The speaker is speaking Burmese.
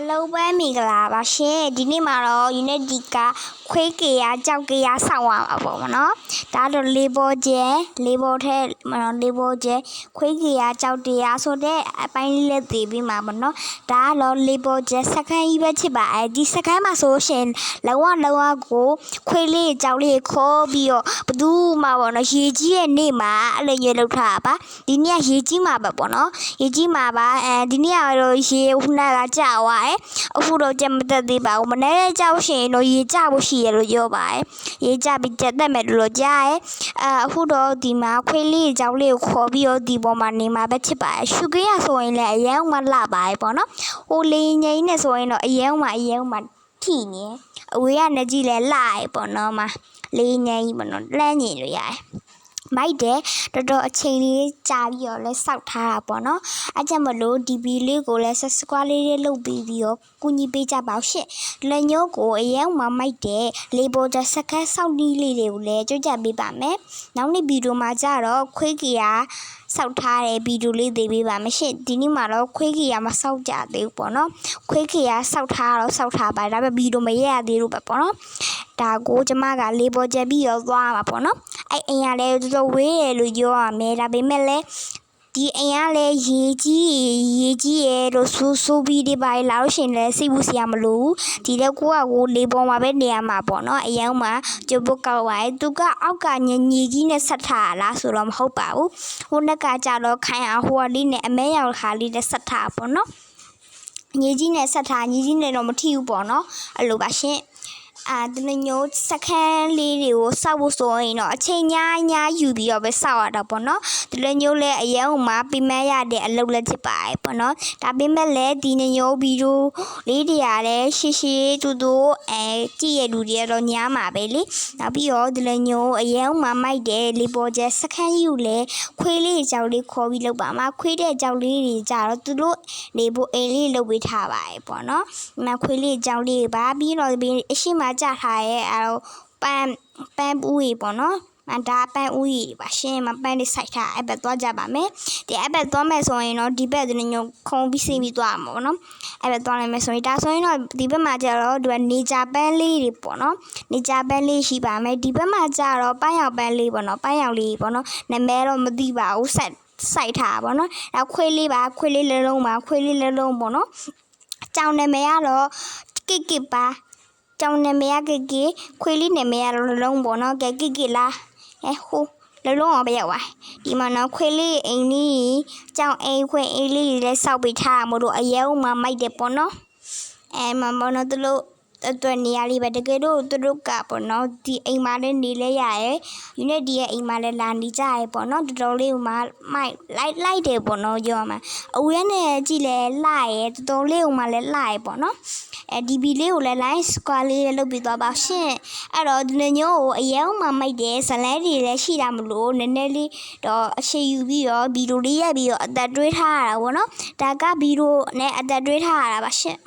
lâu bé mì là bà xe đi đi mà rồi unit đi cả khuấy kia cháu kia sao à bộ mà nó đã được libo thế mà nó libo chế khuấy kia cháu kia số đấy bay lên tivi mà nó đã lo libo chế sắc hay bé chị bà đi sắc hay mà số sen lâu à cô khuấy li cháu li khó bio bự mà bọn nó gì gì này mà lên như lâu thà ba đi nha gì gì mà bà bọn nó gì gì mà bà đi nha rồi gì hôm nay là chào aiအခုတော့ကြမတက်သေးပါဘူးမနေ့ကြောက်ရှင်တော့ရေကြဖို့ရှိရလို့ပြောပါတယ်ရေကြပြီးကြက်တက်မယ်လို့ကြားရဲအခုတော့ဒီမှာခွေးလေးကြောက်လေးကိုခေါ်ပြီးတော့ဒီပေါ်မှာနေမှာပဲဖြစ်ပါတယ်ရှုကရဆိုရင်လည်းအရင်မှလှပါတယ်ပေါ့နော်ဟိုလေးငိမ့်နဲ့ဆိုရင်တော့အရင်မှထိနေအဝေးကနေကြည့်လဲလှရပေါ့နော်မလေးငိမ့်ပေါ့နော်လှမ်းနေလို့ရတယ်မိုက်တယ်တော်အချိန်လေးကြာပြီးတော့လဲစောက်ထားတာပေါ့နော်အကြမ်းမလို့ဒီဗီလေးကိုလဲ subscribe လေးလုပ်ပြီးတော့ကူညီပေးကြပါဦးရှင့်လက်ညိုးကိုအရင်မှမိုက်တယ်လေးပေါ်ကြစကတ်စောက်တီးလေးတွေကိုလဲကြွကြပေးပါမယ်နောက်နေ့ဗီဒီယိုမှာကြတော့ခွေးကီယာစောက်ထားတဲ့ဗီဒီယိုလေးတွေပေးပါမယ်ရှင့်ဒီနေ့မှာတော့ခွေးကီယာမစောက်ကြသေးဘူးပေါ့နော်ခွေးကီယာစောက်ထားတော့စောက်ထားပါဒါပေမဲ့ဗီဒီယိုမရရသေးဘူးပေါ့နော်ဒါကိုကျမကလေးပေါ်ချက်ပြီးတော့သွားမှာပေါ့နော်အဲ့အိမ်ကလည်းတော်ဝေးတယ်လို့ပြောရမယ်ဒါပေမဲ့လည်းဒီအိမ်ကလည်းရေကြီးရဲလို့ဆူပြီးဒီပါလာလို့ရှင်လည်းစိတ်ဘူးစရာမလိုဘူးဒီတော့ကိုလေးပေါ်မှာပဲနေရမှာပေါ့နော်အရင်မှကျုပ်ပုတ်ကောက်ပါသူကအောက်ကညကြီးနဲ့ဆက်ထားလားဆိုတော့မဟုတ်ပါဘူးဟိုနှစ်ကကြတော့ခိုင်အောင်ဟိုလေးနဲ့အမဲရောင်ခါလေးနဲ့ဆက်ထားပေါ့နော်ညကြီးနဲ့ဆက်ထားညကြီးနဲ့တော့မထီဘူးပေါ့နော်အဲ့လိုပါရှင်ဒီလိုမျိုးစခန်းလေးတွေကိုစောက်ဖို့ဆိုရင်တော့အချိန်ညာယူပြီးတော့ပဲစောက်ရတာပေါ့နော်ဒီလိုမျိုးလဲအရင်ကမှပြမရတဲ့အလုပ်လက်ဖြစ်ပါတယ်ပေါ့နော်ဒါပေမဲ့လည်းဒီညိုဗီဒီယိုလေးတွေရတယ်ရှေ့တူကြည့်ရလူတွေတော့ညားမှာပဲလေနောက်ပြီးတော့ဒီလိုမျိုးအရင်ကမှမိုက်တယ်လေးပေါ်ကျစခန်းယူလဲခွေးလေးကြောက်လေးခေါ်ပြီးလုပ်ပါမှာခွေးတဲ့ကြောက်လေးတွေကြတော့သူတို့နေဖို့အိမ်လေးလုပ်ပေးထားပါတယ်ပေါ့နော်ဒီမှာခွေးလေးကြောက်လေးပါပြီးတော့အရှိမကြထားရဲ့ပန်းပူးကြီးပေါ့နော်ဒါပန်းဦးကြီးပါရှင်မပန်းလေးစိုက်ထားအဲ့ဘက်သွားကြပါမယ်ဒီအဲ့ဘက်သွားမယ်ဆိုရင်တော့ဒီဘက်ဒီညခုံပြီးစိပြီးသွားမှာပေါ့နော်အဲ့ဘက်သွားလိုက်မယ်ဆိုရင်ဒါဆိုရင်တော့ဒီဘက်မှာကျတော့ဒီနေဂျာပန်းလေးတွေပေါ့နော်နေဂျာပန်းလေးရှိပါမယ်ဒီဘက်မှာကျတော့ပန်းရောင်ပန်းလေးပေါ့နော်ပန်းရောင်လေးပေါ့နော်နာမည်တော့မသိပါဘူးစိုက်ထားပါနော်ဒါခွေးလေးပါခွေးလေးလည်းလုံးပါခွေးလေးလည်းလုံးပေါ့နော်ကြောင်နာမည်ကတော့ကစ်ပါကြောင်နာမည်ကခွေးလေးနာမည်ကတော့လုံးပေါ့နော်ကစ်လားဟိုလုံးအောင်ပြရပါဒီမှာနော်ခွေးလေးအိမ်လေးကြောင်အိမ်ခွေးအိမ်လေးလည်းစောက်ပေးထားမို့လို့အရဲဦးမှာမိုက်တယ်ပေါ့နော်မမနော်သူတို့အတွက်နေရာလေးပဲတကယ်တော့သူတို့ကပေါ့နော်ဒီအိမ်မှာလည်းနေလဲရရဲ့ယူနစ်ဒီရဲ့အိမ်မှာလည်းလာနေကြရဲပေါ့နော်တော်တော်လေးမှမိုက်လိုက်တယ်ပေါ့နော်ပြောမှာအဝဲနဲ့ကြည့်လဲလှရဲတော်တော်လေးမှလည်းလှရဲပေါ့နော်ဒီဘီလေးကိုလည်း line square လေးလုပ်ပြီးသွားပါရှင်အဲ့တော့ဒီညို့ကိုအရင်မှမိုက်တယ်ဇလန်းတွေလည်းရှိတာမလို့နည်းနည်းလေးတော့အရှိယူပြီးတော့ဗီဒီယိုလေးရိုက်ပြီးတော့အသက်တွေးထားရတာပေါ့နော်ဒါကဗီဒီယိုနဲ့အသက်တွေးထားရတာပါရှင်